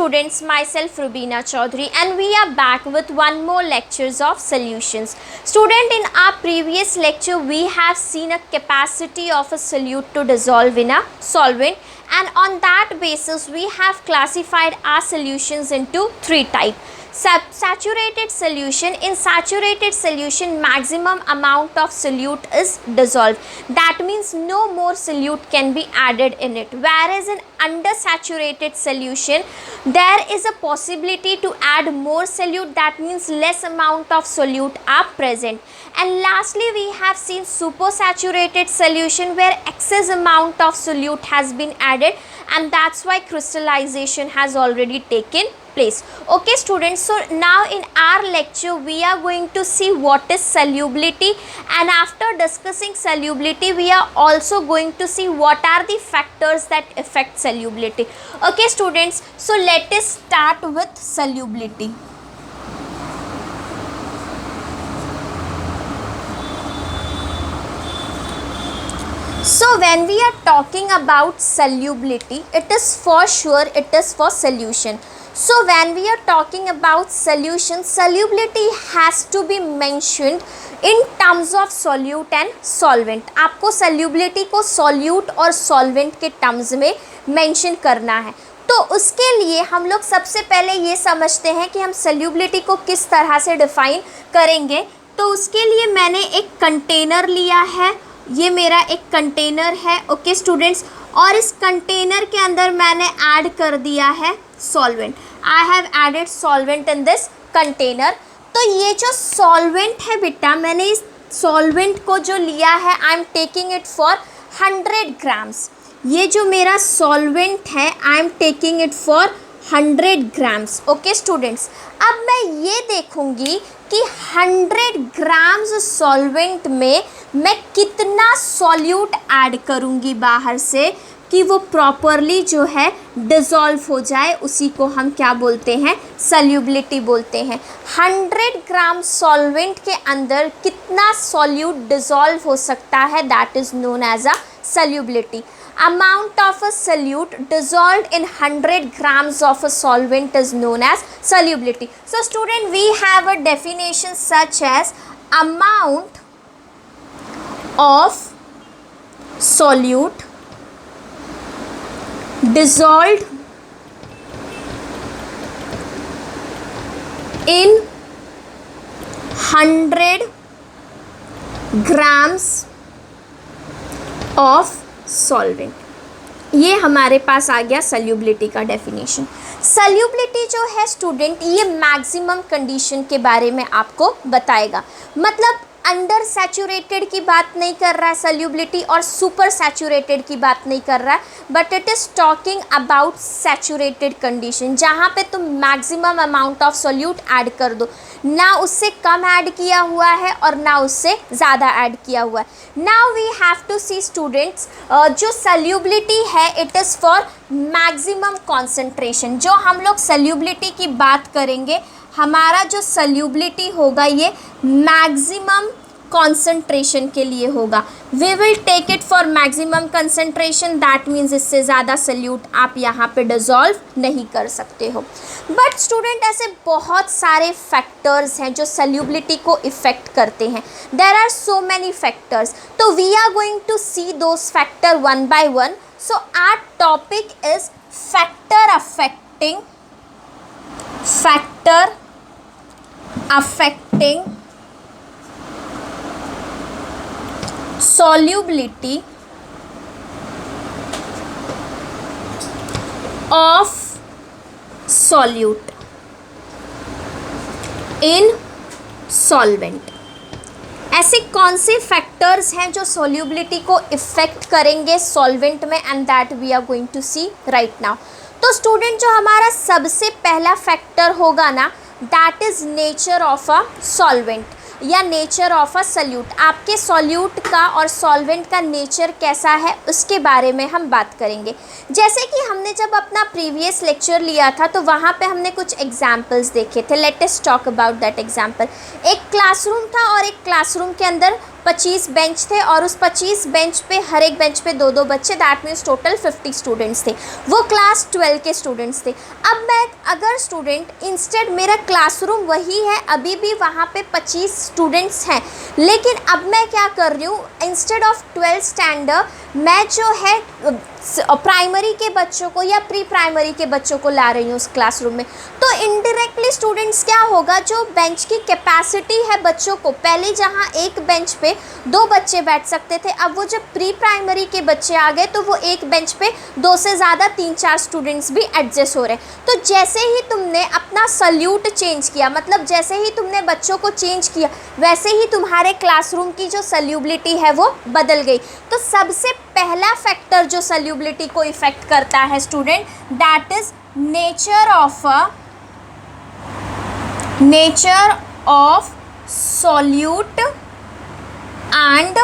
students, myself Rubina Chaudhary, and we are back with one more lectures of solutions. Student, in our previous lecture we have seen a capacity of a solute to dissolve in a solvent, and on that basis we have classified our solutions into three types. Saturated solution. In saturated solution, maximum amount of solute is dissolved. That means no more solute can be added in it. Whereas in undersaturated solution, there is a possibility to add more solute. That means less amount of solute are present. And lastly, we have seen supersaturated solution where excess amount of solute has been added, and that's why crystallization has already taken place. Okay students, so now in our lecture we are going to see what is solubility, and after discussing solubility we are also going to see what are the factors that affect solubility. Okay students, so let us start with solubility. So when we are talking about solubility, it is for sure it is for solution. So when we are talking about solution, solubility has to be mentioned in terms of solute and solvent. आपको solubility को solute और solvent के terms में mention करना है. तो उसके लिए हम लोग सबसे पहले ये समझते हैं कि हम solubility को किस तरह से define करेंगे. तो उसके लिए मैंने एक कंटेनर लिया है. ये मेरा एक कंटेनर है. ओके स्टूडेंट्स, और इस कंटेनर के अंदर मैंने ऐड कर दिया है solvent. I have added solvent in this container. तो ये जो सॉल्वेंट है बेटा, मैंने इस सॉल्वेंट को जो लिया है, I am taking it for 100 grams. ये जो मेरा सॉल्वेंट है, I am taking it for 100 grams. Okay students, अब मैं ये देखूंगी कि 100 ग्राम्स सॉल्वेंट में मैं कितना सॉल्यूट ऐड करूंगी बाहर से कि वो प्रॉपरली जो है डिज़ोल्व हो जाए. उसी को हम क्या बोलते हैं? सॉल्युबिलिटी बोलते हैं. 100 ग्राम सॉल्वेंट के अंदर कितना सॉल्यूट डिज़ोल्व हो सकता है, that is known as a solubility. Amount of a solute dissolved in 100 grams of a solvent is known as solubility. So student, we have a definition such as amount of solute dissolved in 100 grams of solvent. ये हमारे पास आ गया solubility का definition. Solubility जो है student, ये maximum condition के बारे में आपको बताएगा. मतलब अंडर सैचुरेटेड की बात नहीं कर रहा है सॉल्युबिलिटी, और सुपर सैचुरेटेड की बात नहीं कर रहा है, but it is talking about saturated condition, जहाँ पे तुम maximum amount of solute add कर दो. ना उससे कम ऐड किया हुआ है और ना उससे ज़्यादा ऐड किया हुआ है. Now we have to see students, जो सॉल्युबिलिटी है it is for maximum concentration. जो हम लोग सॉल्युबिलिटी की बात करेंगे, हमारा जो सॉल्युबिलिटी होगा ये मैक्सिमम कॉन्सेंट्रेशन के लिए होगा. We will take it for maximum concentration. That means इससे ज़्यादा सॉल्यूट आप यहाँ पे डिज़ोल्व नहीं कर सकते हो. बट स्टूडेंट, ऐसे बहुत सारे फैक्टर्स हैं जो सॉल्युबिलिटी को इफ़ेक्ट करते हैं. There are so many factors. तो we are going to see those factor one by one. So our topic is factor affecting solubility of solute in solvent. ऐसे कौन से फैक्टर्स हैं जो सॉल्युबिलिटी को इफ़ेक्ट करेंगे सॉल्वेंट में, and that we are going to see right now. तो student, जो हमारा सबसे पहला फैक्टर होगा ना, that is nature of a solvent या नेचर ऑफ अ सॉल्यूट. आपके सॉल्यूट का और सॉल्वेंट का नेचर कैसा है उसके बारे में हम बात करेंगे. जैसे कि हमने जब अपना प्रीवियस लेक्चर लिया था तो वहाँ पे हमने कुछ एग्जाम्पल्स देखे थे. Late us talk about that example. एक क्लासरूम था और एक क्लासरूम के अंदर 25 बेंच थे और उस 25 बेंच पे हर एक बेंच पे 2-2 बच्चे, दैट मीन्स टोटल 50 स्टूडेंट्स थे। वो क्लास 12 के स्टूडेंट्स थे। अब मैं अगर स्टूडेंट इंस्टेड, मेरा क्लासरूम वही है, अभी भी वहाँ पे 25 स्टूडेंट्स हैं, लेकिन अब मैं क्या कर रही हूँ, इंस्टेड ऑफ 12 स्टैंडर्ड मैं जो है प्राइमरी के बच्चों को या प्री प्राइमरी के बच्चों को ला रही हूँ उस क्लासरूम में। तो इनडायरेक्टली स्टूडेंट्स क्या होगा, जो बेंच की कैपेसिटी है बच्चों को, पहले जहाँ एक बेंच पे 2 बच्चे बैठ सकते थे, अब वो जब प्री प्राइमरी के बच्चे आ गए तो वो एक बेंच पे 2 से ज़्यादा 3-4 स्टूडेंट्स भी एडजस्ट हो रहे हैं। तो जैसे ही तुमने अपना सल्यूट चेंज किया, मतलब जैसे ही तुमने बच्चों को चेंज किया, वैसे ही तुम्हारे क्लासरूम की जो सल्यूबिलिटी है वो बदल गई। तो सबसे पहला फैक्टर जो सल्यूबिलिटी को इफेक्ट करता है student, that is nature of solute and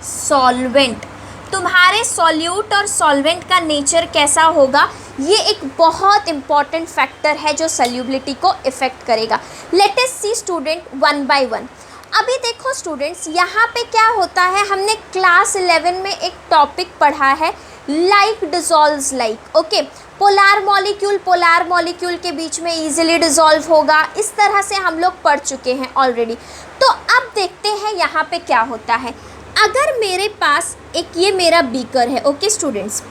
solvent. तुम्हारे सॉल्यूट और सॉल्वेंट का नेचर कैसा होगा, ये एक बहुत इंपॉर्टेंट फैक्टर है जो सल्यूबिलिटी को इफेक्ट करेगा। Let us see student one by one. अभी देखो स्टूडेंट्स, यहाँ पे क्या होता है, हमने क्लास 11 में एक टॉपिक पढ़ा है like dissolves like, okay. Polar molecule के बीच में इजीली डिसॉल्व होगा, इस तरह से हम लोग पढ़ चुके हैं ऑलरेडी। तो अब देखते हैं यहाँ पे क्या होता है। अगर मेरे पास एक ये मेरा बीकर है, ओके स्टूडेंट्स,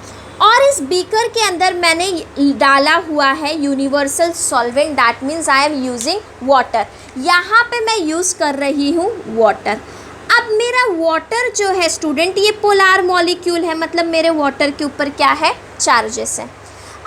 और इस बीकर के अंदर मैंने डाला हुआ है universal solvent, that means I am using water. यहाँ पे मैं यूज़ कर रही हूँ वाटर। अब मेरा वाटर जो है स्टूडेंट, ये पोलार मॉलिक्यूल है, मतलब मेरे वाटर के ऊपर क्या है, चार्जेस है।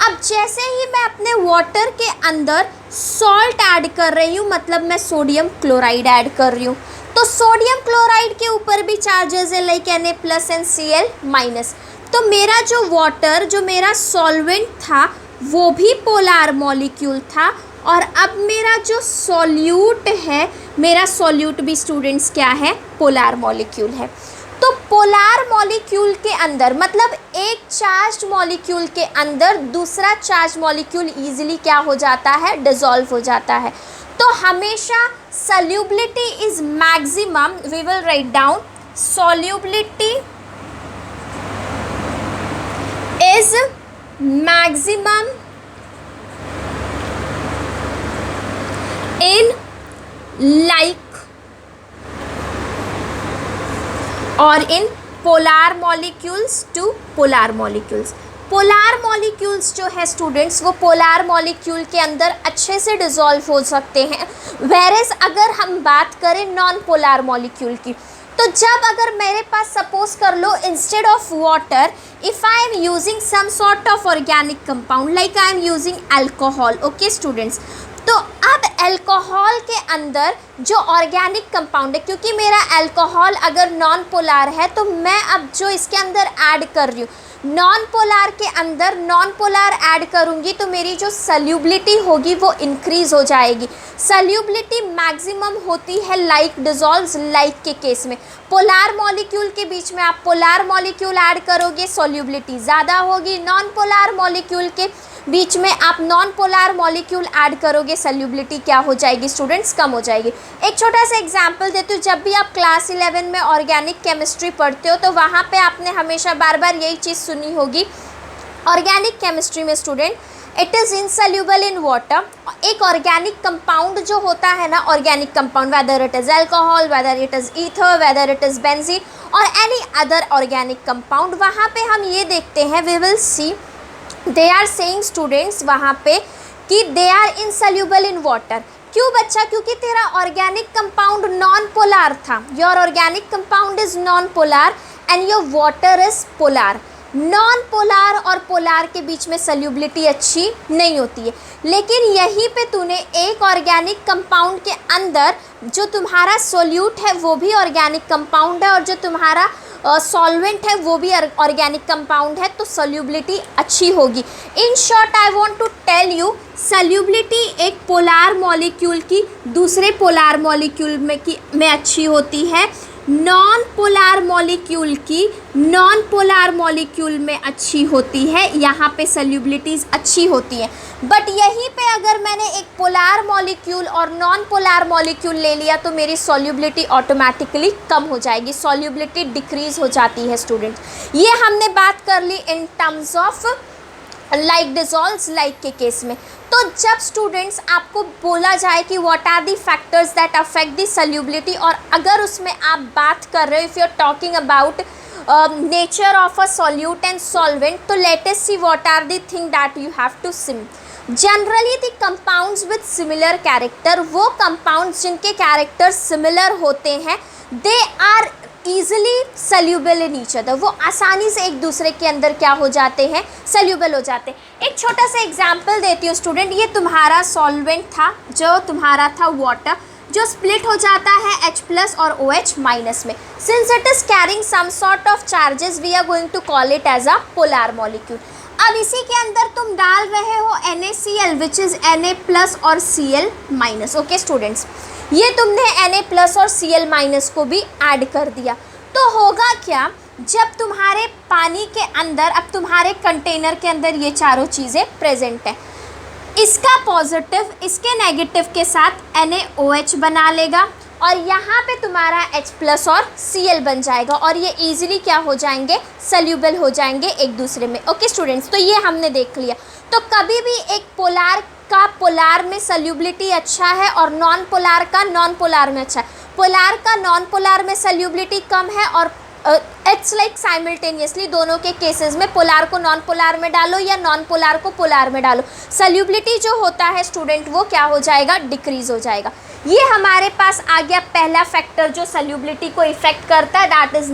अब जैसे ही मैं अपने वाटर के अंदर सॉल्ट ऐड कर रही हूँ, मतलब मैं सोडियम क्लोराइड ऐड कर रही हूँ, तो सोडियम क्लोराइड के ऊपर भी चार्जेस है, लाइक Na+ एंड Cl-। तो मेरा जो वाटर, जो मेरा सॉल्वेंट था, वो भी पोलार मॉलिक्यूल था, और अब मेरा जो सॉल्यूट है, मेरा सॉल्यूट भी स्टूडेंट्स क्या है, पोलार मॉलिक्यूल है। तो पोलार मॉलिक्यूल के अंदर, मतलब एक चार्ज्ड मॉलिक्यूल के अंदर दूसरा चार्ज मॉलिक्यूल इजीली क्या हो जाता है, डिसॉल्व हो जाता है। तो हमेशा solubility is maximum, we will write down solubility is maximum in like or in polar molecules to polar molecules। Polar molecules जो है स्टूडेंट्स, वो पोलार मॉलिक्यूल के अंदर अच्छे से डिसॉल्व हो सकते हैं, वेरेस अगर हम बात करें नॉन पोलार मॉलिक्यूल की, तो जब अगर मेरे पास सपोज कर लो instead of water, if I am using some sort of organic compound, like I am using alcohol, okay students. तो अब अल्कोहल के अंदर जो ऑर्गेनिक कंपाउंड है, क्योंकि मेरा अल्कोहल अगर नॉन पोलार है, तो मैं अब जो इसके अंदर ऐड कर रही हूँ, नॉन पोलार के अंदर नॉन पोलार ऐड करूँगी, तो मेरी जो सल्यूबिलिटी होगी वो इंक्रीज़ हो जाएगी। सल्यूबिलिटी मैक्सिमम होती है लाइक डिसॉल्व्स लाइक के केस में। पोलार मॉलिक्यूल के बीच में आप पोलार मॉलिक्यूल ऐड करोगे, सॉल्युबिलिटी ज़्यादा होगी। नॉन पोलार मॉलिक्यूल के बीच में आप नॉन पोलार मॉलिक्यूल ऐड करोगे, सॉल्युबिलिटी क्या हो जाएगी स्टूडेंट्स, कम हो जाएगी। एक छोटा सा एग्जांपल देती हूँ, जब भी आप क्लास 11 में ऑर्गेनिक केमिस्ट्री पढ़ते हो, तो वहाँ पे आपने हमेशा बार बार यही चीज़ सुनी होगी, ऑर्गेनिक केमिस्ट्री में student, it is insoluble in water. एक ऑर्गेनिक कंपाउंड जो होता है ना, organic compound, whether it is alcohol, whether it is ether, whether it is benzene और एनी अदर ऑर्गेनिक कंपाउंड, वहाँ पे हम ये देखते हैं, we will see they are saying students वहाँ पे कि दे आर इनसल्यूबल इन वाटर। क्यों बच्चा, क्योंकि तेरा ऑर्गेनिक कंपाउंड नॉन पोलार था, your organic compound is non polar and your water is polar. Non polar और पोलार के बीच में सल्यूबिलिटी अच्छी नहीं होती है, लेकिन यहीं पे तूने एक ऑर्गेनिक कंपाउंड के अंदर जो तुम्हारा सोल्यूट है वो भी ऑर्गेनिक कंपाउंड है, और जो तुम्हारा सॉल्वेंट है वो भी ऑर्गेनिक कंपाउंड है, तो सॉल्युबिलिटी अच्छी होगी। In short I want to tell you, solubility एक पोलार मॉलिक्यूल की दूसरे पोलार मॉलिक्यूल में अच्छी होती है, नॉन पोलर मॉलिक्यूल की नॉन पोलर मॉलिक्यूल में अच्छी होती है, यहाँ पे सल्यूबिलिटीज़ अच्छी होती हैं। बट यहीं पे अगर मैंने एक पोलर मॉलिक्यूल और नॉन पोलर मॉलिक्यूल ले लिया तो मेरी सॉल्युबिलिटी ऑटोमेटिकली कम हो जाएगी, सॉल्युबिलिटी डिक्रीज हो जाती है स्टूडेंट। ये हमने बात कर ली in terms of like dissolves like के केस में। तो जब स्टूडेंट्स आपको बोला जाए कि what are the factors that affect the solubility, और अगर उसमें आप बात कर रहे हो if you are talking about nature of a solute and solvent, तो let us see what are the thing that you have to seem. Generally the compounds with similar character, वो कंपाउंड्स जिनके कैरेक्टर सिमिलर होते हैं, they are easily soluble in each other, वो आसानी से एक दूसरे के अंदर क्या हो जाते हैं, सल्यूबल हो जाते हैं। एक छोटा सा एग्जाम्पल देती हूँ स्टूडेंट, ये तुम्हारा सॉल्वेंट था, जो तुम्हारा था वाटर, जो स्प्लिट हो जाता है H+ और OH- में। Since it is carrying some sort of charges we are going to call it as a polar molecule. अब इसी के अंदर तुम डाल रहे हो NaCl विच इज़ Na+ और Cl-। ओके स्टूडेंट्स, ये तुमने Na+ और Cl- को भी ऐड कर दिया, तो होगा क्या, जब तुम्हारे पानी के अंदर, अब तुम्हारे कंटेनर के अंदर ये चारों चीज़ें प्रेजेंट हैं, इसका पॉजिटिव इसके नेगेटिव के साथ NaOH बना लेगा और यहाँ पे तुम्हारा H+ और Cl बन जाएगा और ये इजीली क्या हो जाएंगे, सल्यूबल हो जाएंगे एक दूसरे में। ओके स्टूडेंट्स, तो ये हमने देख लिया। तो कभी भी एक पोलर का पोलर में सल्यूबिलिटी अच्छा है और नॉन पोलर का नॉन पोलर में अच्छा है। पोलर का नॉन पोलर में सल्यूबिलिटी कम है और इट्स लाइक साइमल्टेनियसली दोनों के केसेस में पोलर को नॉन पोलर में डालो या नॉन पोलर को पोलर में डालो, सल्यूबिलिटी जो होता है स्टूडेंट वो क्या हो जाएगा, डिक्रीज हो जाएगा। ये हमारे पास आ गया पहला फैक्टर जो सल्यूबिलिटी को इफेक्ट करता है, that is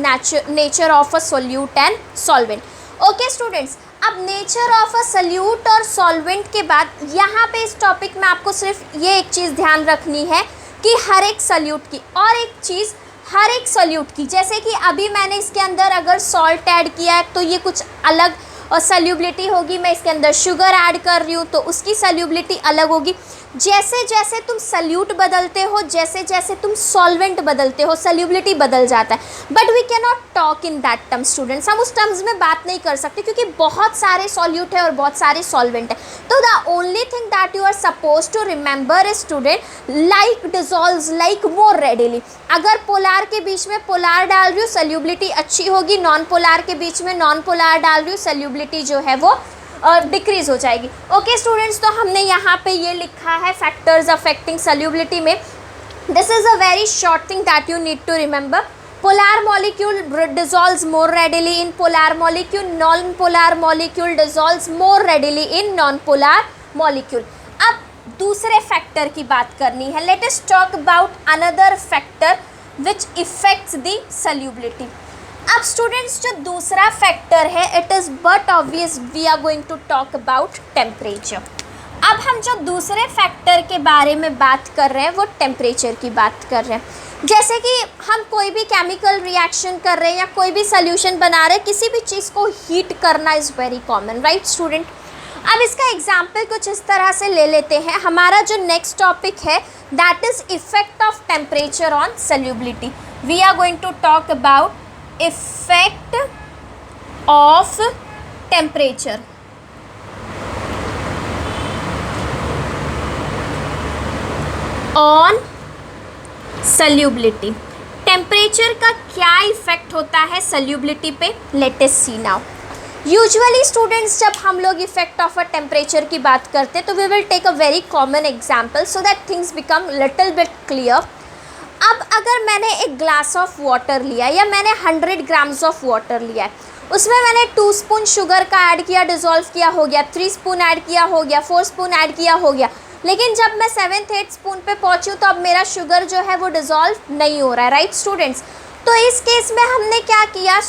nature of a solute and solvent. Okay students, अब नेचर ऑफ अ सल्यूट और सॉल्वेंट के बाद यहाँ पे इस टॉपिक में आपको सिर्फ ये एक चीज़ ध्यान रखनी है कि हर एक सल्यूट की, और एक चीज़ हर एक सॉल्यूट की, जैसे कि अभी मैंने इसके अंदर अगर सॉल्ट ऐड किया है तो ये कुछ अलग सल्यूबिलिटी होगी, मैं इसके अंदर शुगर ऐड कर रही हूँ तो उसकी सल्यूबिलिटी अलग होगी। जैसे जैसे तुम सल्यूट बदलते हो, जैसे जैसे तुम सॉल्वेंट बदलते हो, सल्यूबिलिटी बदल जाता है। But we can not talk in that term students, हम उस टर्म्स में बात नहीं कर सकते क्योंकि बहुत सारे सॉल्यूट है और बहुत सारे सॉल्वेंट है। तो the only thing that you are suppose to remember is student, like dissolves like more readily. अगर पोलर के बीच में पोलर डाल रही हूँ सल्यूबिलिटी अच्छी होगी, नॉन पोलर के बीच में नॉन पोलर डाल रही हूँ सल्यूबिलिटी जो है वो डिक्रीज हो जाएगी। ओके स्टूडेंट्स, तो हमने यहाँ पे ये लिखा है फैक्टर्स अफेक्टिंग सल्यूबिलिटी में। This is a very short thing that you need to remember. Polar molecule dissolves more readily in polar molecule, non polar molecule dissolves more readily in non polar molecule। अब दूसरे factor की बात करनी है, let us talk about another factor which effects the solubility. अब students जो दूसरा factor है, it is but obvious we are going to talk about temperature. अब हम जो दूसरे फैक्टर के बारे में बात कर रहे हैं वो टेम्परेचर की बात कर रहे हैं। जैसे कि हम कोई भी केमिकल रिएक्शन कर रहे हैं या कोई भी सोल्यूशन बना रहे हैं, किसी भी चीज़ को हीट करना is very common, right student. अब इसका एग्जाम्पल कुछ इस तरह से ले लेते हैं। हमारा जो नेक्स्ट टॉपिक है that is effect of temperature on solubility. We are going to talk about effect of temperature on solubility। Temperature का क्या इफेक्ट होता है सल्यूबिलिटी पे, let us see now. Usually students जब हम लोग इफेक्ट ऑफ अ टेम्परेचर की बात करते हैं तो we will take a very common example so that things become little bit clear. अब अगर मैंने एक ग्लास ऑफ वाटर लिया या मैंने 100 ग्राम्स ऑफ वाटर लिया है, उसमें मैंने 2 स्पून शुगर का ऐड किया, डिज़ोल्व किया, हो गया, 3 स्पून ऐड किया, हो गया, 4 स्पून ऐड किया, हो गया। लेकिन जब मैं 7th-8th स्पून पे पहुंची हूँ तो अब मेरा शुगर जो है वो डिज़ोल्व नहीं हो रहा है, राइट स्टूडेंट्स। तो इस केस में हमने क्या किया,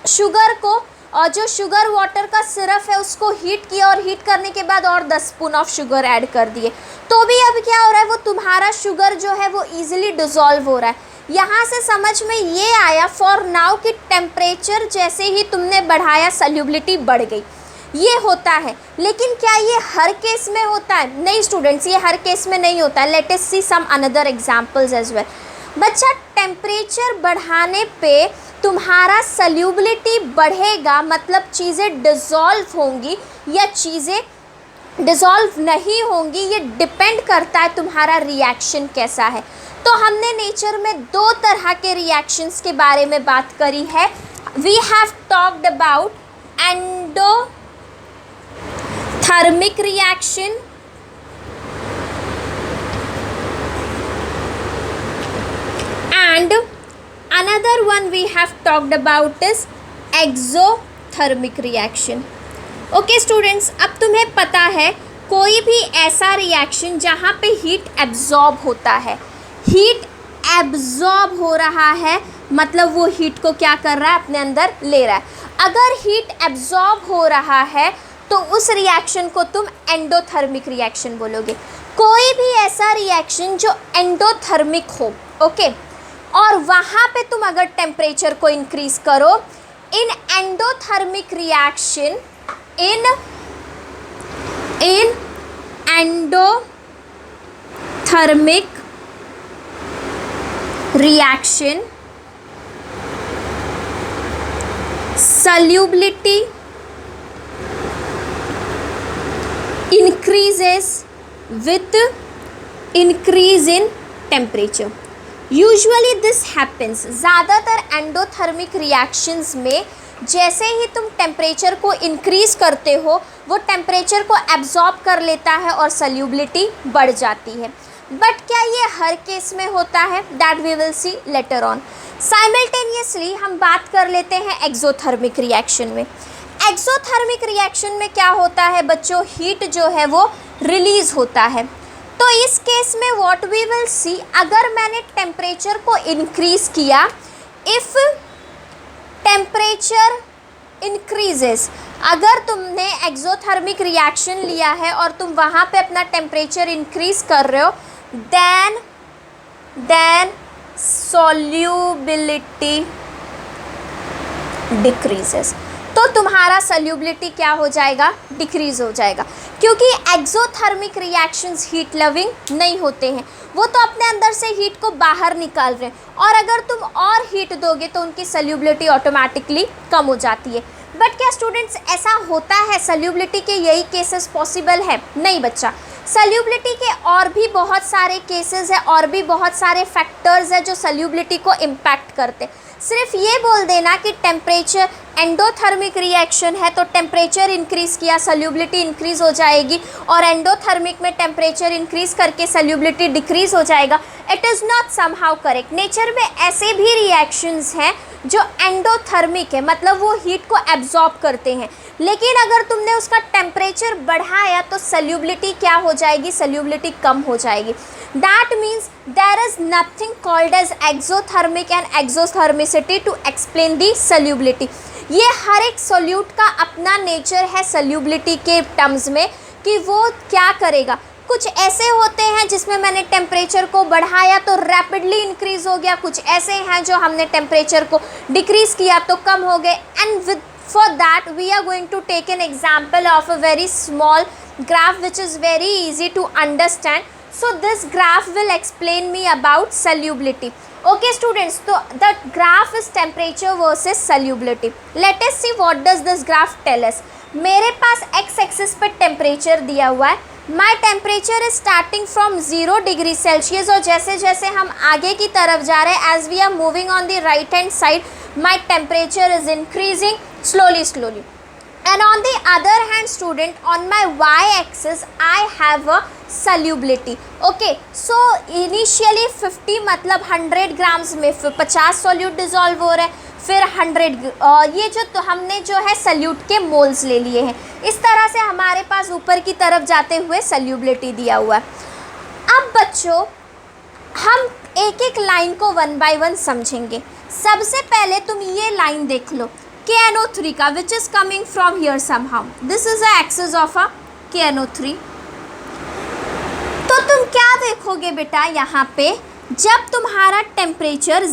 शुगर को और जो शुगर वाटर का सिरप है उसको हीट किया और हीट करने के बाद और 10 स्पून ऑफ शुगर ऐड कर दिए, तो भी अब क्या हो रहा है, वो तुम्हारा शुगर जो है वो ईजिली डिज़ोल्व हो रहा है। यहाँ से समझ में ये आया फॉर नाउ कि टेम्परेचर जैसे ही तुमने बढ़ाया सल्यूबिलिटी बढ़ गई, ये होता है। लेकिन क्या ये हर केस में होता है? नहीं स्टूडेंट्स, ये हर केस में नहीं होता है। Let us see some another examples as well. बच्चा टेम्परेचर बढ़ाने पे तुम्हारा सल्यूबिलिटी बढ़ेगा, मतलब चीज़ें डिज़ोल्व होंगी या चीज़ें डिज़ोल्व नहीं होंगी, ये डिपेंड करता है तुम्हारा रिएक्शन कैसा है। तो हमने नेचर में दो तरह के रिएक्शंस के बारे में बात करी है। We have talked about endothermic reaction and another one we have talked about is exothermic reaction. Okay students, अब तुम्हें पता है कोई भी ऐसा रिएक्शन जहाँ पे हीट एब्जॉर्ब होता है, हीट एब्जॉर्ब हो रहा है, मतलब वो हीट को क्या कर रहा है, अपने अंदर ले रहा है। अगर हीट एब्जॉर्ब हो रहा है तो उस रिएक्शन को तुम एंडोथर्मिक रिएक्शन बोलोगे। कोई भी ऐसा रिएक्शन जो एंडोथर्मिक हो, ओके, और वहाँ पे तुम अगर टेम्परेचर को इंक्रीज करो, in endothermic reaction, in endothermic reaction solubility increases with increase in temperature. Usually this happens, ज़्यादातर एंडोथर्मिक रिएक्शंस में जैसे ही तुम टेम्परेचर को इंक्रीज़ करते हो वो टेम्परेचर को एब्जॉर्ब कर लेता है और सल्यूबिलिटी बढ़ जाती है। बट क्या ये हर केस में होता है? That we will see later on. Simultaneously हम बात कर लेते हैं एक्सोथर्मिक रिएक्शन में। एक्सोथर्मिक रिएक्शन में क्या होता है बच्चों? हीट जो है वो रिलीज़ होता है। तो इस केस में व्हाट वी विल सी, अगर मैंने टेम्परेचर को इंक्रीज़ किया, इफ़ टेम्परेचर इंक्रीजेस, अगर तुमने एक्सोथर्मिक रिएक्शन लिया है और तुम वहाँ पे अपना टेम्परेचर इंक्रीज़ कर रहे हो, देन सॉल्यूबिलिटी डिक्रीजेस, तो तुम्हारा सल्यूबिलिटी क्या हो जाएगा? डिक्रीज हो जाएगा, क्योंकि एक्सोथर्मिक रिएक्शंस हीट लविंग नहीं होते हैं, वो तो अपने अंदर से हीट को बाहर निकाल रहे हैं, और अगर तुम और हीट दोगे तो उनकी सल्यूबिलिटी ऑटोमेटिकली कम हो जाती है। बट क्या स्टूडेंट्स ऐसा होता है? सल्यूबिलिटी के यही केसेस पॉसिबल है? नहीं बच्चा, सल्यूबिलिटी के और भी बहुत सारे केसेस हैं, और भी बहुत सारे फैक्टर्स हैं जो सल्यूबिलिटी को इम्पैक्ट करते हैं। सिर्फ ये बोल देना कि टेम्परेचर एंडोथर्मिक रिएक्शन है तो टेम्परेचर इंक्रीज़ किया सल्यूबिलिटी इंक्रीज़ हो जाएगी, और एंडोथर्मिक में टेम्परेचर इंक्रीज़ करके सल्यूबिलिटी डिक्रीज़ हो जाएगा, it is not somehow correct. Nature में ऐसे भी रिएक्शंस हैं जो एंडोथर्मिक है, मतलब वो हीट को एब्जॉर्ब करते हैं, लेकिन अगर तुमने उसका टेम्परेचर बढ़ाया तो सल्यूबिलिटी क्या हो जाएगी? सल्यूबिलिटी कम हो जाएगी। That means there is nothing called as exothermic and exothermicity to explain the solubility. ये हर एक सोल्यूट का अपना नेचर है सल्यूबिलिटी के टर्म्स में कि वो क्या करेगा। कुछ ऐसे होते हैं जिसमें मैंने टेम्परेचर को बढ़ाया तो रैपिडली इंक्रीज़ हो गया, कुछ ऐसे हैं जो हमने टेम्परेचर को डिक्रीज़ किया तो कम हो गए। And with for that we are going to take an example of a very small graph which is very easy to understand. So this graph will explain me about solubility. Okay students, so the graph is temperature versus solubility. Let us see what does this graph tell us. मेरे पास x axis पर temperature दिया हुआ है, my temperature is starting from 0 degree Celsius, और जैसे जैसे हम आगे की तरफ जा रहे हैं, as we are moving on the right hand side, my temperature is increasing slowly. And on the other hand student, on my y-axis I have a solubility. Okay, so initially 50 मतलब 100 ग्राम्स में 50 solute dissolve हो रहे हैं, फिर 100 ये जो तो हमने जो है सल्यूट के मोल्स ले लिए हैं। इस तरह से हमारे पास ऊपर की तरफ जाते हुए सल्यूबिलिटी दिया हुआ है। अब बच्चों हम एक एक लाइन को 1 by 1 समझेंगे। सबसे पहले तुम ये लाइन देख लो KNO3 का, which is coming from here somehow. This is the axis of a KNO3. तो तुम क्या देखोगे बेटा यहाँ पे, जब तुम्हारा टेम्परेचर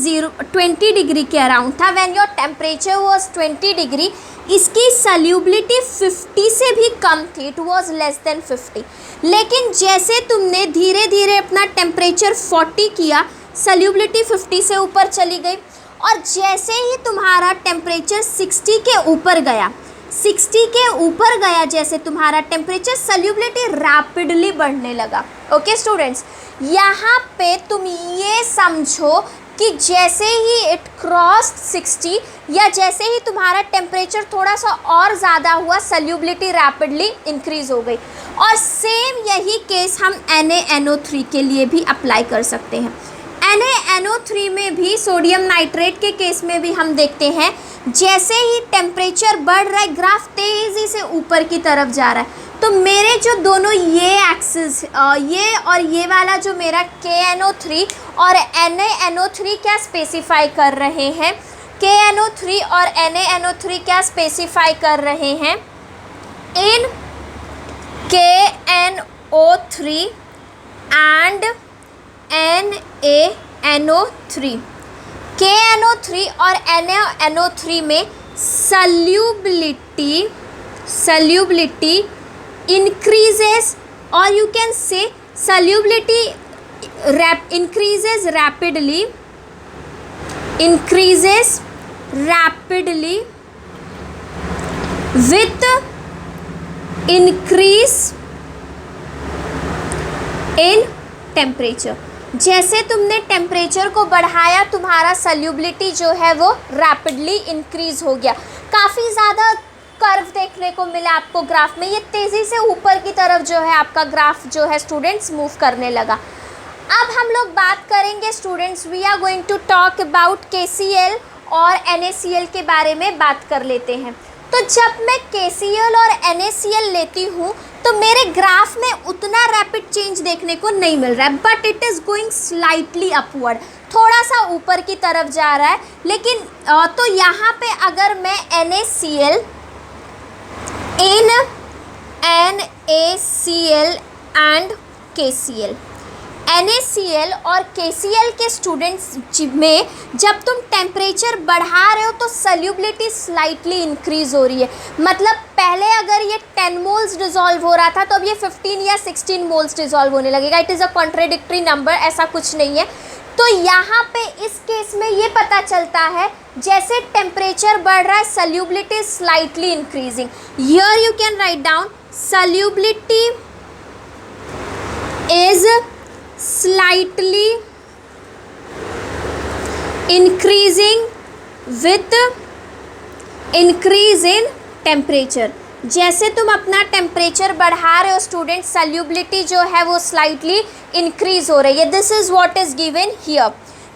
20 डिग्री के अराउंड था, when your temperature was 20 degree, इसकी सल्यूबिलिटी 50 से भी कम थी, इट वाज लेस देन 50। लेकिन जैसे तुमने धीरे धीरे अपना टेम्परेचर 40 किया, सल्यूबिलिटी 50 से ऊपर चली गई, और जैसे ही तुम्हारा टेम्परेचर 60 के ऊपर गया, 60 के ऊपर गया जैसे तुम्हारा टेम्परेचर, सल्यूबिलिटी रैपिडली बढ़ने लगा। ओके स्टूडेंट्स, यहाँ पे तुम ये समझो कि जैसे ही इट क्रॉस्ड 60 या जैसे ही तुम्हारा टेम्परेचर थोड़ा सा और ज़्यादा हुआ, सल्यूबिलिटी रैपिडली इंक्रीज़ हो गई। और सेम यही केस हम NaNO3 के लिए भी अप्लाई कर सकते हैं। NaNO3 में भी सोडियम नाइट्रेट के केस में भी हम देखते हैं जैसे ही टेम्परेचर बढ़ रहा है, ग्राफ तेज़ी से ऊपर की तरफ जा रहा है। तो मेरे जो दोनों ये एक्सिस, ये और ये वाला जो मेरा KNO3 और NaNO3 क्या स्पेसिफाई कर रहे हैं, KNO3 और NaNO3 क्या स्पेसिफाई कर रहे हैं, इन KNO3 एंड NaNO3, KNO3 और NaNO3 में solubility increases, or you can say solubility increases rapidly with increase in temperature। जैसे तुमने टेम्परेचर को बढ़ाया, तुम्हारा सल्यूबिलिटी जो है वो रैपिडली इंक्रीज़ हो गया। काफ़ी ज़्यादा कर्व देखने को मिला आपको ग्राफ में, ये तेज़ी से ऊपर की तरफ जो है आपका ग्राफ जो है स्टूडेंट्स मूव करने लगा। अब हम लोग बात करेंगे students, we are going to talk about KCl और NaCl के बारे में बात कर लेते हैं। तो जब मैं KCl और NaCl लेती हूँ तो मेरे ग्राफ में उतना रैपिड चेंज देखने को नहीं मिल रहा है, but it is going slightly upward, थोड़ा सा ऊपर की तरफ जा रहा है। लेकिन तो यहाँ पे अगर मैं NaCl एंड KCl, NaCl और KCl के स्टूडेंट्स में जब तुम टेम्परेचर बढ़ा रहे हो तो सल्यूबिलिटी स्लाइटली इंक्रीज़ हो रही है। मतलब पहले अगर ये 10 मोल्स डिज़ोल्व हो रहा था तो अब ये 15 या 16 मोल्स डिज़ोल्व होने लगेगा। It is a contradictory number, ऐसा कुछ नहीं है। तो यहाँ पे इस केस में ये पता चलता है जैसे टेम्परेचर बढ़ रहा है, solubility slightly increasing. Here you can write down solubility is slightly increasing with increase in temperature। जैसे तुम अपना टेम्परेचर बढ़ा रहे हो स्टूडेंट, सल्यूबिलिटी जो है वो स्लाइटली इंक्रीज हो रही है। This is what is given here.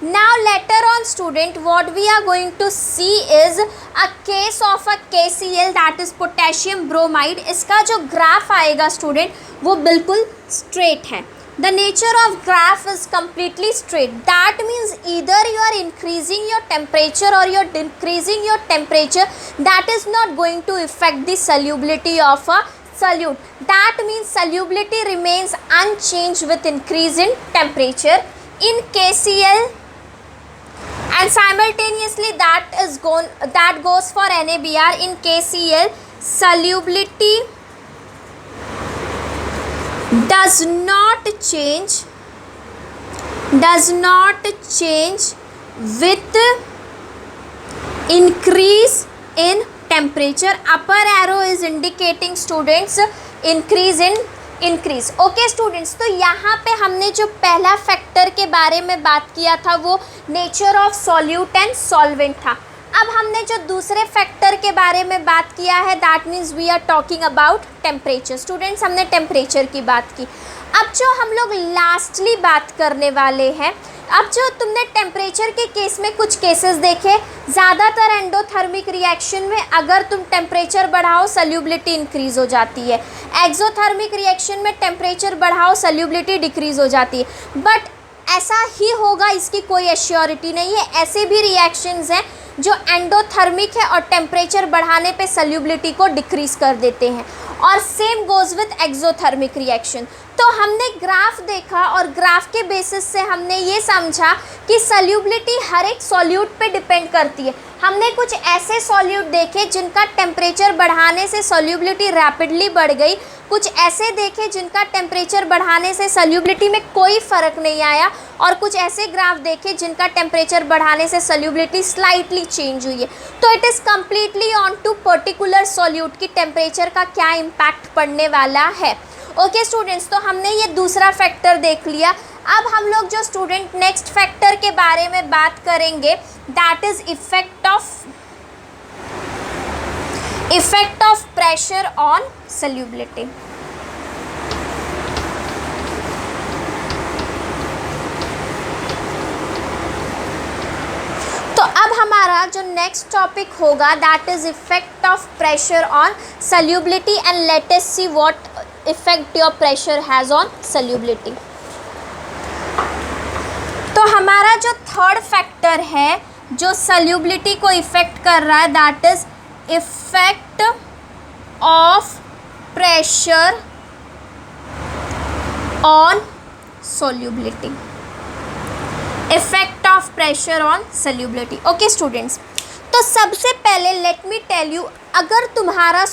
Now later on student, what we are going to see is a case of a KCl, that is potassium bromide। इसका जो ग्राफ आएगा स्टूडेंट वो बिल्कुल स्ट्रेट है। The nature of graph is completely straight. That means either you are increasing your temperature or you are decreasing your temperature. That is not going to affect the solubility of a solute. That means solubility remains unchanged with increase in temperature in KCl, and simultaneously that goes for NaBr. In KCl, solubility does not change with increase in temperature. Upper arrow is indicating students increase। Okay students, तो यहाँ पे हमने जो पहला factor के बारे में बात किया था वो nature of solute and solvent था। अब हमने जो दूसरे फैक्टर के बारे में बात किया है, that means we are talking about temperature. Students, हमने टेम्परेचर की बात की। अब जो हम लोग लास्टली बात करने वाले हैं, अब जो तुमने टेम्परेचर के केस में कुछ केसेस देखे, ज़्यादातर एंडोथर्मिक रिएक्शन में अगर तुम टेम्परेचर बढ़ाओ सल्यूबिलिटी इंक्रीज़ हो जाती है। एक्सोथर्मिक रिएक्शन में टेम्परेचर बढ़ाओ सल्यूबिलिटी डिक्रीज़ हो जाती है। बट ऐसा ही होगा इसकी कोई एश्योरिटी नहीं है। ऐसे भी रिएक्शंस हैं जो एंडोथर्मिक है और टेम्परेचर बढ़ाने पे सल्यूबिलिटी को डिक्रीज़ कर देते हैं, और same goes with exothermic reaction. तो हमने ग्राफ देखा और ग्राफ के बेसिस से हमने ये समझा कि सॉल्युबिलिटी हर एक सॉल्यूट पे डिपेंड करती है। हमने कुछ ऐसे सॉल्यूट देखे जिनका टेम्परेचर बढ़ाने से सॉल्युबिलिटी रैपिडली बढ़ गई, कुछ ऐसे देखे जिनका टेम्परेचर बढ़ाने से सॉल्युबिलिटी में कोई फ़र्क नहीं आया, और कुछ ऐसे ग्राफ देखे जिनका टेम्परेचर बढ़ाने से सॉल्युबिलिटी स्लाइटली चेंज हुई है। तो it is completely on to particular solute की टेम्परेचर का क्या इम्पैक्ट पड़ने वाला है। ओके स्टूडेंट्स, तो हमने ये दूसरा फैक्टर देख लिया। अब हम लोग जो स्टूडेंट नेक्स्ट फैक्टर के बारे में बात करेंगे, that is effect of pressure on solubility. तो अब हमारा जो नेक्स्ट टॉपिक होगा that is effect of pressure on solubility, and let us see what effect your pressure has on solubility. तो हमारा जो थर्ड फैक्टर है जो सॉल्युबिलिटी को इफेक्ट कर रहा है that is effect of pressure on solubility. Effect of pressure on solubility. Okay students, तो सबसे पहले लेट मी टेल यू, अगर तुम्हारा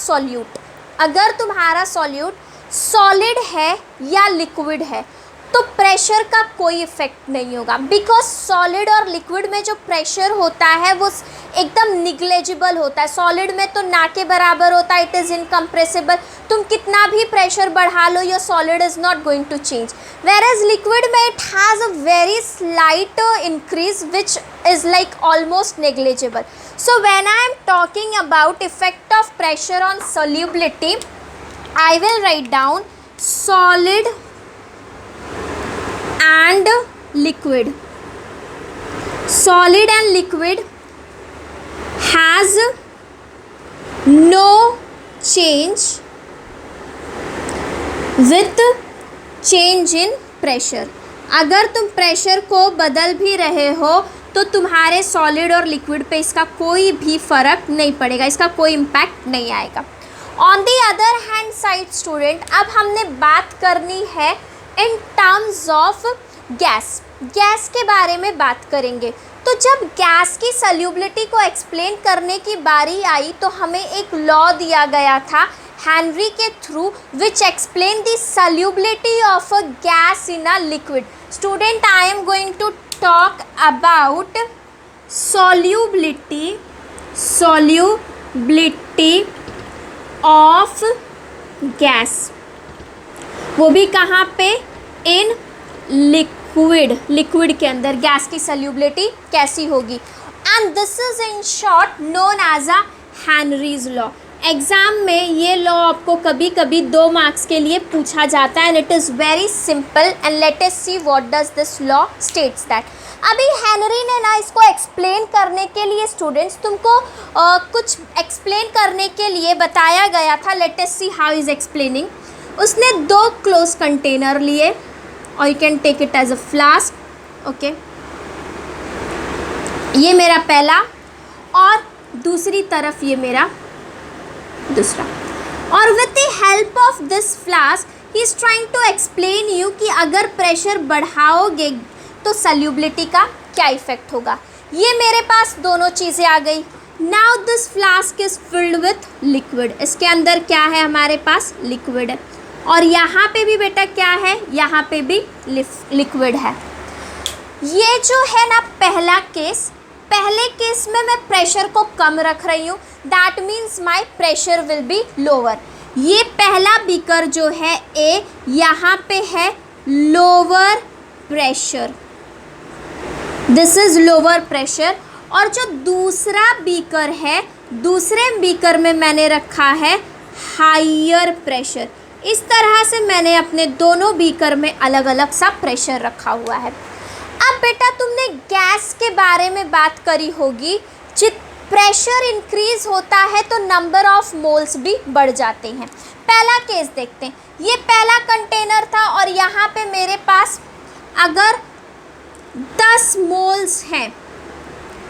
सॉल्यूट सॉलिड है या लिक्विड है तो प्रेशर का कोई इफेक्ट नहीं होगा, बिकॉज सॉलिड और लिक्विड में जो प्रेशर होता है वो एकदम निग्लेजिबल होता है। सॉलिड में तो ना के बराबर होता है, इट इज़ इनकम्प्रेसिबल, तुम कितना भी प्रेशर बढ़ा लो your solid is not going to change. Whereas liquid में it has a very slight increase which is like almost negligible. So when I am talking about effect of pressure on solubility, I will write down solid and liquid. Solid and liquid has no change with change in pressure. अगर तुम pressure को बदल भी रहे हो तो तुम्हारे solid और लिक्विड पे इसका कोई भी फ़र्क नहीं पड़ेगा, इसका कोई इम्पैक्ट नहीं आएगा। On the other hand side student, अब हमने बात करनी है इन टर्म्स ऑफ गैस के बारे में बात करेंगे। तो जब गैस की सॉल्युबिलिटी को एक्सप्लेन करने की बारी आई तो हमें एक लॉ दिया गया था हेनरी के through which explain the solubility of a gas in a liquid. Student, I am going to talk about solubility of gas, वो भी कहाँ पे, इन लिक्विड के अंदर गैस की सॉल्युबिलिटी कैसी होगी। And this is in short known as a Henry's law. Exam में ये लॉ आपको कभी कभी 2 मार्क्स के लिए पूछा जाता है, and it is very simple, and let us see what does this law states that. अभी हेनरी ने ना इसको एक्सप्लेन करने के लिए स्टूडेंट्स तुमको कुछ एक्सप्लेन करने के लिए बताया गया था। Let us see how is explaining. उसने 2 क्लोज कंटेनर लिए और you can take it as a flask. Okay, ये मेरा पहला और दूसरी तरफ ये मेरा दूसरा, और with the help of this flask he is trying to explain you कि अगर प्रेशर बढ़ाओगे तो सॉल्युबिलिटी का क्या इफेक्ट होगा। ये मेरे पास दोनों चीज़ें आ गई। Now this flask is filled with liquid, इसके अंदर क्या है, हमारे पास लिक्विड है, और यहाँ पे भी बेटा क्या है, यहाँ पे भी लिक्विड है। ये जो है ना पहले केस में मैं प्रेशर को कम रख रही हूँ, that means my pressure will be lower. ये पहला बीकर जो है ए, यहाँ पे है lower pressure, this is lower pressure, और जो दूसरा बीकर है, दूसरे बीकर में मैंने रखा है हायर प्रेशर। इस तरह से मैंने अपने दोनों बीकर में अलग अलग सा प्रेशर रखा हुआ है। अब बेटा तुमने गैस के बारे में बात करी होगी, जित प्रेशर इंक्रीज होता है तो नंबर ऑफ मोल्स भी बढ़ जाते हैं। पहला केस देखते हैं, ये पहला कंटेनर था और यहाँ पे मेरे पास अगर 10 मोल्स हैं,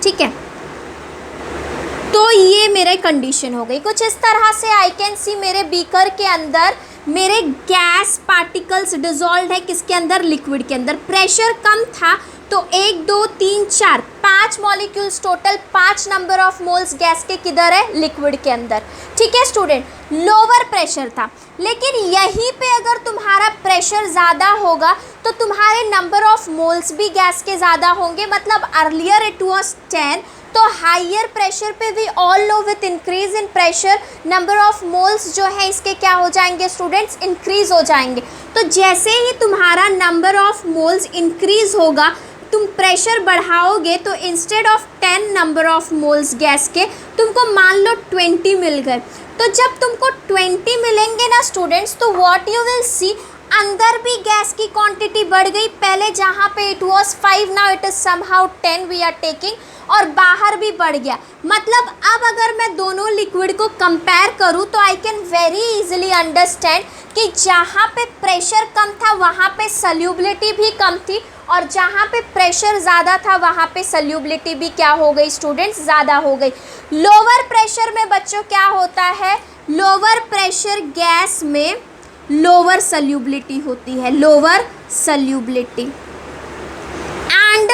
ठीक है, तो ये मेरे कंडीशन हो गई कुछ इस तरह से। आई कैन सी मेरे बीकर के अंदर मेरे गैस पार्टिकल्स डिजॉल्व है किसके अंदर, लिक्विड के अंदर। प्रेशर कम था तो 1 2 3 4 5 molecules total, 5 number of moles gas के किधर है, लिक्विड के अंदर। ठीक है स्टूडेंट, लोअर प्रेशर था, लेकिन यहीं पे अगर तुम्हारा प्रेशर ज़्यादा होगा तो तुम्हारे नंबर ऑफ मोल्स भी गैस के ज़्यादा होंगे। मतलब अर्लियर इट वाज 10, तो हाइयर प्रेशर पे भी all know with increase in pressure number of moles जो है इसके क्या हो जाएंगे स्टूडेंट्स, इंक्रीज हो जाएंगे। तो जैसे ही तुम्हारा नंबर ऑफ मोल्स इंक्रीज होगा, तुम प्रेशर बढ़ाओगे तो instead of 10 number of moles gas के तुमको मान लो 20 मिल गए। तो जब तुमको 20 मिलेंगे ना स्टूडेंट्स, तो व्हाट यू विल सी, अंदर भी गैस की क्वांटिटी बढ़ गई। पहले जहाँ पे it was 5, now it is somehow 10 we are taking, और बाहर भी बढ़ गया। मतलब अब अगर मैं दोनों लिक्विड को कंपेयर करूँ तो I can very easily understand कि जहाँ पे प्रेशर कम था वहाँ पे सल्यूबिलिटी भी कम थी, और जहाँ पे प्रेशर ज़्यादा था वहाँ पे सल्यूबिलिटी भी क्या हो गई स्टूडेंट्स, ज़्यादा हो गई। लोअर प्रेशर में बच्चों क्या होता है, लोअर प्रेशर गैस में लोअर सल्यूबिलिटी होती है, lower solubility. And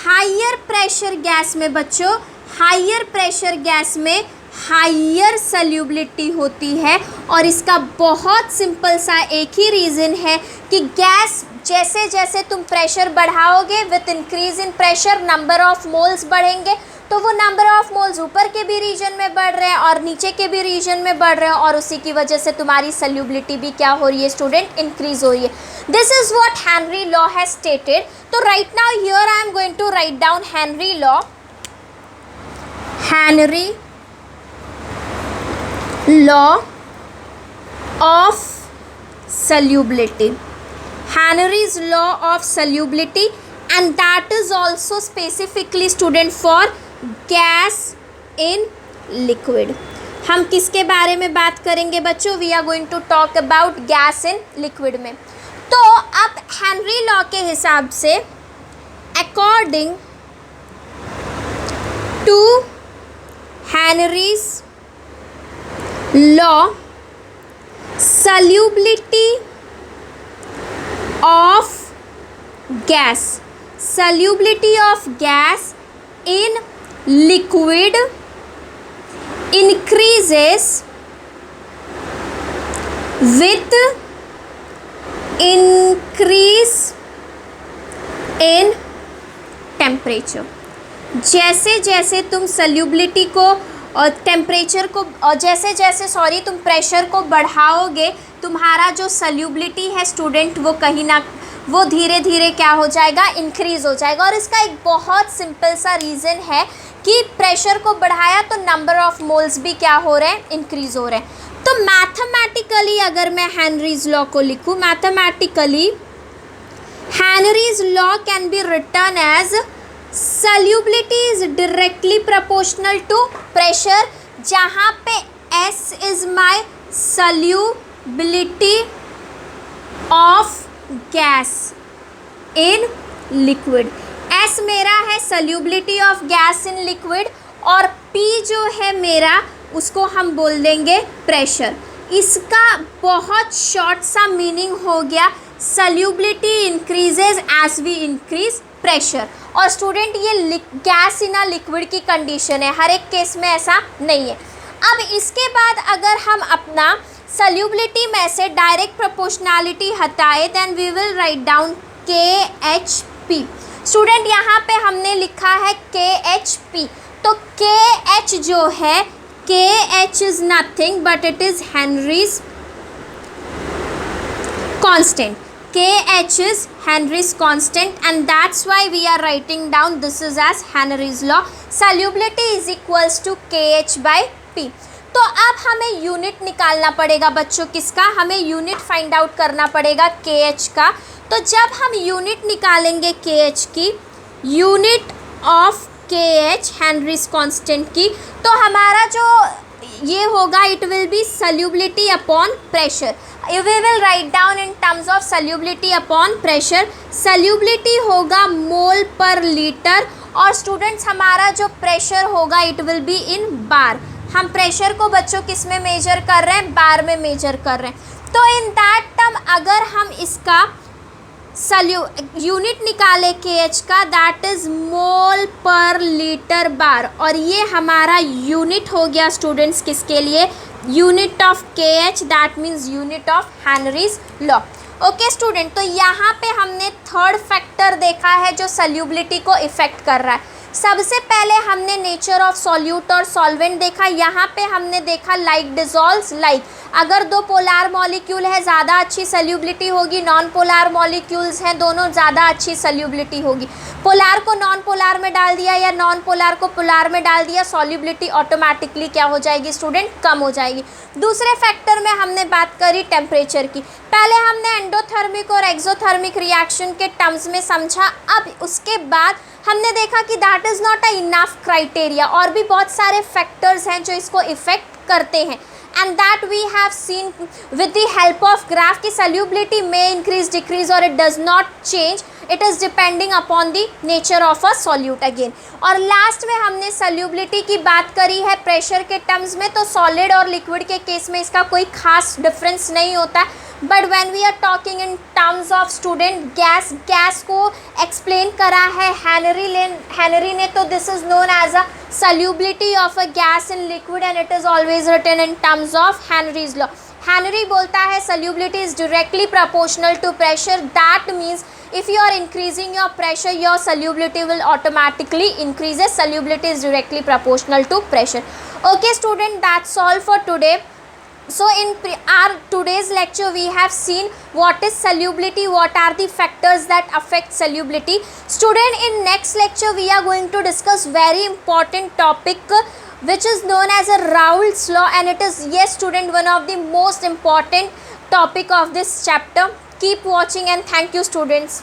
higher pressure gas में बच्चों, हाइयर प्रेशर गैस में हाइयर सल्यूबिलिटी होती है। और इसका बहुत सिंपल सा एक ही रीज़न है कि गैस जैसे जैसे तुम प्रेशर बढ़ाओगे, with increase in pressure number of moles बढ़ेंगे, तो वो नंबर ऑफ मोल्स ऊपर के भी रीजन में बढ़ रहे हैं और नीचे के भी रीजन में बढ़ रहे हैं, और उसी की वजह से तुम्हारी सल्यूबिलिटी भी क्या हो रही है स्टूडेंट, इंक्रीज हो रही है। This is what Henry law has stated. तो right now here I am going to write down Henry law. Henry law of solubility, Henry's law of solubility, and that is also specifically student for gas in liquid। हम किसके बारे में बात करेंगे बच्चों, we are going to talk about gas in liquid में। तो अब हेनरी लॉ के हिसाब से according to Henry's law, solubility of gas, solubility of gas in liquid increases with increase in temperature। जैसे जैसे तुम solubility को और टेम्परेचर को, और जैसे जैसे तुम प्रेशर को बढ़ाओगे, तुम्हारा जो सल्यूबिलिटी है स्टूडेंट वो कहीं ना वो धीरे धीरे क्या हो जाएगा, इंक्रीज़ हो जाएगा। और इसका एक बहुत सिंपल सा रीज़न है कि प्रेशर को बढ़ाया तो नंबर ऑफ मोल्स भी क्या हो रहे हैं, इंक्रीज़ हो रहे हैं। तो मैथमेटिकली अगर मैं हेनरीज लॉ को लिखूँ, mathematically Henry's law can be written as solubility is directly proportional to pressure, जहाँ पे S is my solubility of gas in liquid, S मेरा है solubility of gas in liquid, और P जो है मेरा उसको हम बोल देंगे प्रेशर। इसका बहुत शॉर्ट सा मीनिंग हो गया, solubility increases as we increase pressure. और स्टूडेंट ये गैस इन अ लिक्विड की कंडीशन है, हर एक केस में ऐसा नहीं है। अब इसके बाद अगर हम अपना सल्यूबिलिटी में से डायरेक्ट प्रोपोर्शनैलिटी हटाए, then we will write down KHP। Student यहाँ पे हमने लिखा है KHP, तो KH जो है, KH is nothing but it is Henrys constant. KH is Henry's constant, and that's why we are writing down this is as Henry's law. Solubility is equals to KH by P। तो अब हमें unit निकालना पड़ेगा बच्चों, किसका, हमें unit find out करना पड़ेगा KH का। तो जब हम यूनिट निकालेंगे KH की, unit of KH Henry's constant की, तो हमारा जो ये होगा, it will be solubility upon pressure। We will write down in terms of solubility upon pressure। solubility होगा मोल पर लीटर, और स्टूडेंट्स हमारा जो प्रेशर होगा इट विल बी इन बार। हम प्रेशर को बच्चों किस में मेजर कर रहे हैं, बार में मेजर कर रहे हैं। तो इन दैट टर्म अगर हम इसका यूनिट निकाले KH का, दैट इज मोल पर लीटर बार, और ये हमारा यूनिट हो गया स्टूडेंट्स किसके लिए, unit of KH, that means unit of Henry's law. Okay student, तो यहाँ पे हमने थर्ड फैक्टर देखा है जो सल्यूबिलिटी को इफेक्ट कर रहा है। सबसे पहले हमने नेचर ऑफ सॉल्यूट और सॉल्वेंट देखा। यहाँ पे हमने देखा लाइक डिजॉल्व्स लाइक, अगर दो पोलार मॉलिक्यूल है ज़्यादा अच्छी सल्यूबिलिटी होगी, नॉन पोलार मॉलिक्यूल्स हैं दोनों ज़्यादा अच्छी सल्यूबिलिटी होगी। पोलार को नॉन पोलार में डाल दिया या नॉन पोलार को पोलार में डाल दिया, सॉल्यूबिलिटी ऑटोमेटिकली क्या हो जाएगी स्टूडेंट, कम हो जाएगी। दूसरे फैक्टर में हमने बात करी टेम्परेचर की। पहले हमने एंडोथर्मिक और एक्सोथर्मिक रिएक्शन के टर्म्स में समझा, अब उसके बाद हमने देखा कि that is not a enough criteria, और भी बहुत सारे फैक्टर्स हैं जो इसको इफेक्ट करते हैं। And that we have seen with the help of graph कि solubility may increase, decrease or it does not change. It is depending upon the nature of a solute again. और last में हमने solubility की बात करी है pressure के terms में, तो सॉलिड और लिक्विड के केस में इसका कोई खास डिफरेंस नहीं होता है। But when we are talking in terms of student gas, gas को एक्सप्लेन करा है हेनरी ने, तो this is known as a solubility of a gas in liquid and it is always written in terms of Henry's law. Henry बोलता है solubility is directly proportional to pressure. That means if you are increasing your pressure, your solubility will automatically increase. Solubility is directly proportional to pressure. Okay student, that's all for today. So in our today's lecture we have seen what is solubility, what are the factors that affect solubility. Student, in next lecture we are going to discuss very important topic which is known as a Raoult's law, and it is, yes student, one of the most important topic of this chapter. Keep watching and thank you students.